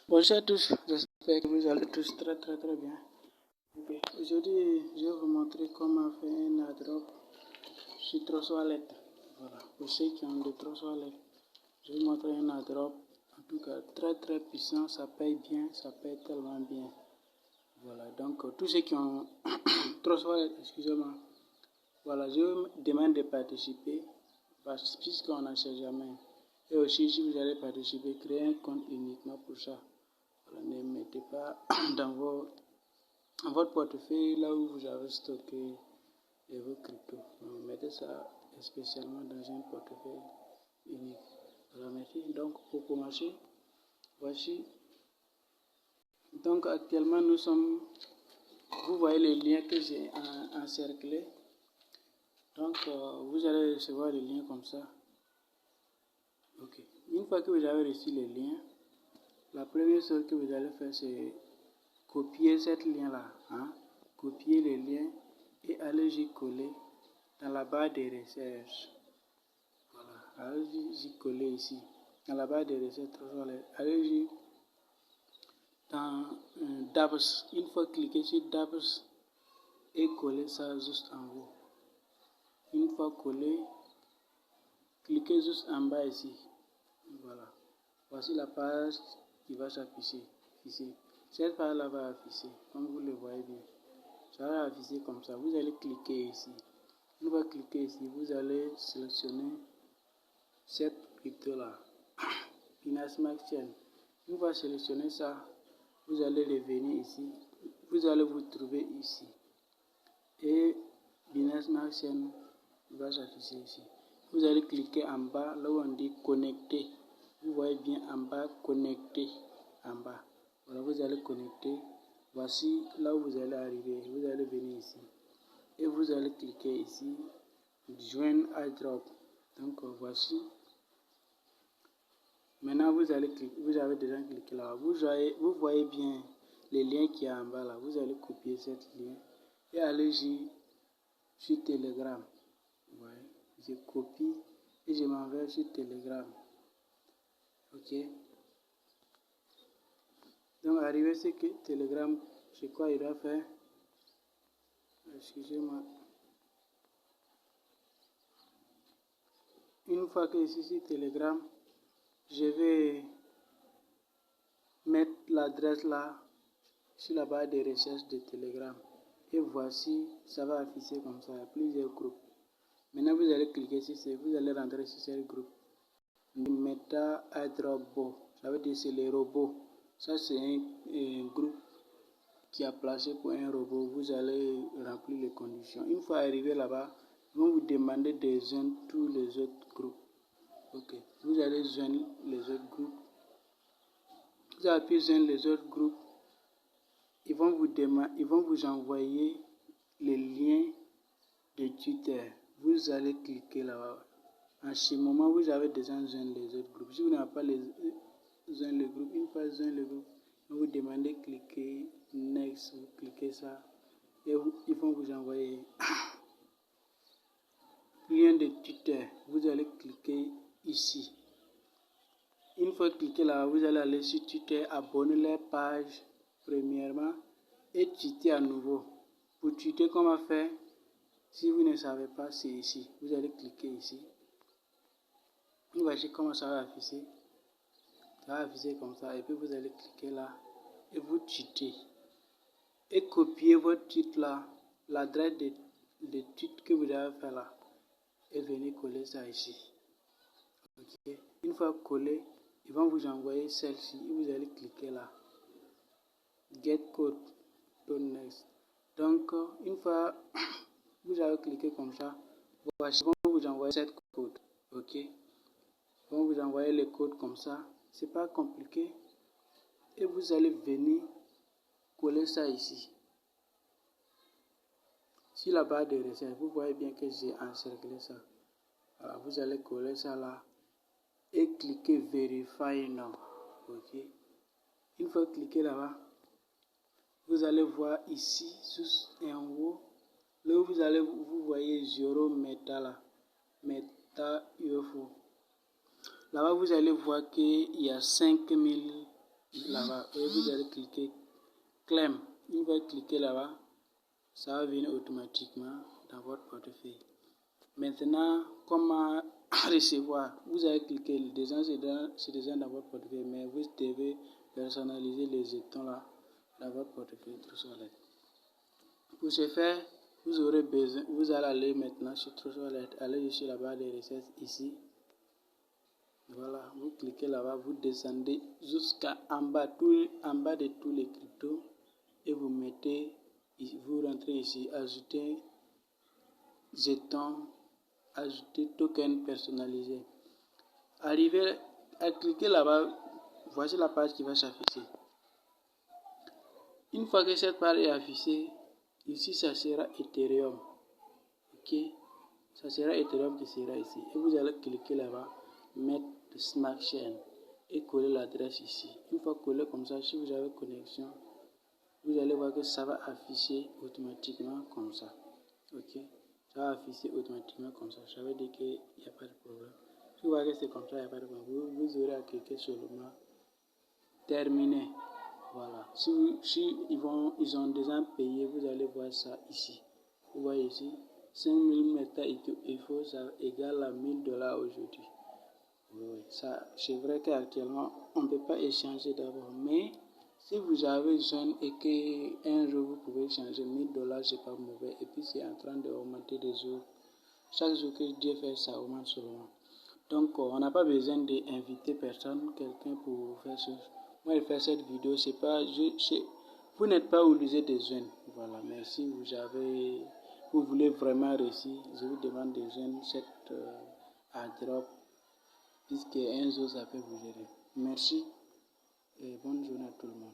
Bonjour à tous, j'espère que vous allez tous très bien. Ok, aujourd'hui, je vais vous montrer comment faire un airdrop sur Trust Wallet. Voilà, pour ceux qui ont de Trust Wallet, je vais vous montrer un airdrop, en tout cas très puissant, ça paye bien, ça paye tellement bien. Voilà, donc tous ceux qui ont Trust Wallet, excusez-moi, voilà, je vous demande de participer, puisqu'on n'en sait jamais. Et aussi, si vous allez participer, créez un compte uniquement pour ça. Voilà, ne mettez pas dans votre portefeuille là où vous avez stocké vos cryptos. Mettez ça spécialement dans un portefeuille unique. Voilà, merci. Donc, pour commencer, voici. Donc, actuellement, vous voyez les liens que j'ai encerclés. Donc, vous allez recevoir les liens comme ça. Ok. Une fois que vous avez reçu les liens, la première chose que vous allez faire, c'est copier cette lien-là. Copier les liens et allez-y coller dans la barre de recherche. Voilà. Allez-y coller ici. Dans la barre de recherche, allez-y dans Dabs. Une fois cliquez sur Dabs et collez ça juste en haut. Une fois collé, cliquez juste en bas ici. Voilà. Voici la page qui va s'afficher ici. Cette page-là va afficher, comme vous le voyez bien. Ça va afficher comme ça. Vous allez cliquer ici. Une fois cliquer ici, vous allez sélectionner cette crypto-là, Binance Smart Chain. Une fois sélectionner ça, vous allez revenir ici. Vous allez vous trouver ici. Et Binance Smart Chain va s'afficher ici. Vous allez cliquer en bas, là où on dit connecter. Vous voyez bien en bas, connecter, en bas. Voilà, vous allez connecter. Voici là où vous allez arriver. Vous allez venir ici. Et vous allez cliquer ici, joindre airdrop. Donc voici. Maintenant vous avez déjà cliqué là. Vous voyez bien les liens qui est en bas là. Vous allez copier cette lien et allez-y sur Telegram. Vous voyez, je copie et je m'en vais sur Telegram. Ok. Donc arrivé c'est que Telegram, c'est quoi il doit faire? Excusez-moi. Une fois que je suis sur Telegram, je vais mettre l'adresse là sur la barre de recherche de Telegram. Et voici, ça va afficher comme ça, il y a plusieurs groupes. Maintenant, vous allez cliquer sur ce, vous allez rentrer sur ce groupe. Meta Airdrop, ça veut dire c'est les robots. Ça, c'est un groupe qui a placé pour un robot. Vous allez remplir les conditions. Une fois arrivé là-bas, ils vont vous demander de joindre tous les autres groupes. Ok, vous allez joindre les autres groupes. Vous avez pu joindre les autres groupes. Ils vont vous envoyer les liens de Twitter. Vous allez cliquer là-bas. En ce moment, vous avez déjà joint les autres groupes. Si vous n'avez pas joint le groupe, une fois joint le groupe, vous demandez de cliquer Next. Vous cliquez ça et ils vont vous envoyer lien de Twitter. Vous allez cliquer ici. Une fois cliqué là, vous allez aller sur Twitter, abonner leur page premièrement et tweeter à nouveau. Pour tweeter, comment faire? Si vous ne savez pas, c'est ici. Vous allez cliquer ici. Voici comment ça va afficher. Ça va afficher comme ça. Et puis vous allez cliquer là et vous tweetez. Et copier votre tweet là, l'adresse de tweet que vous avez fait là. Et venez coller ça ici. Okay. Une fois collé, ils vont vous envoyer celle-ci et vous allez cliquer là. Get code. Next. Donc, une fois vous avez cliqué comme ça, voici, ils vont vous envoyer cette code. Ok. Ils vont vous envoyer les codes comme ça. C'est pas compliqué. Et vous allez venir coller ça ici. Sur la barre de recherche, vous voyez bien que j'ai encerclé ça. Alors, vous allez coller ça là et cliquer Verify Now. Ok. Une fois cliqué là-bas, vous allez voir ici, juste en haut, là où vous voyez 0 Meta là, Meta UFO. Là-bas, vous allez voir qu'il y a 5000 là-bas et vous allez cliquer Claim. Une fois cliqué là-bas, ça va venir automatiquement dans votre portefeuille. Maintenant, comment recevoir? Vous allez cliquer, c'est déjà dans votre portefeuille, mais vous devez personnaliser les jetons là dans votre portefeuille Trust Wallet. Pour ce faire, vous aurez besoin, vous allez aller maintenant sur Trust Wallet, allez sur la barre des recettes ici. Voilà, vous cliquez là-bas, vous descendez jusqu'en bas, en bas de tous les cryptos et vous mettez, vous rentrez ici, ajouter jetons, ajouter token personnalisé. Arrivez à cliquer là-bas, voici la page qui va s'afficher. Une fois que cette page est affichée, ici ça sera Ethereum. Ok, ça sera Ethereum qui sera ici. Et vous allez cliquer là-bas, mettre Smart Chain et coller l'adresse ici. Une fois collé comme ça, si vous avez connexion, vous allez voir que ça va afficher automatiquement comme ça. Ok, ça va afficher automatiquement comme ça. Ça veut dire qu'il n'y a pas de problème. Si vous voyez que c'est comme ça, il n'y a pas de problème. Vous aurez à cliquer seulement terminer. Voilà. Si ils ont déjà payé, vous allez voir ça ici. Vous voyez ici, 5000 méta il faut ça égale à $1000 aujourd'hui. Oui, ça, c'est vrai qu'actuellement, on ne peut pas échanger d'abord, mais si vous avez jeune et qu'un jour vous pouvez changer $1000, c'est pas mauvais. Et puis c'est en train d'augmenter des jours. Chaque jour que Dieu fait, ça augmente seulement. Donc, on n'a pas besoin d'inviter personne, quelqu'un pour faire ce. Moi, je fais cette vidéo, c'est pas, vous n'êtes pas obligé de joindre. Voilà, mais si vous voulez vraiment réussir, je vous demande de joindre cette airdrop, puisque un jour ça peut vous aider. Merci et bonne journée à tout le monde.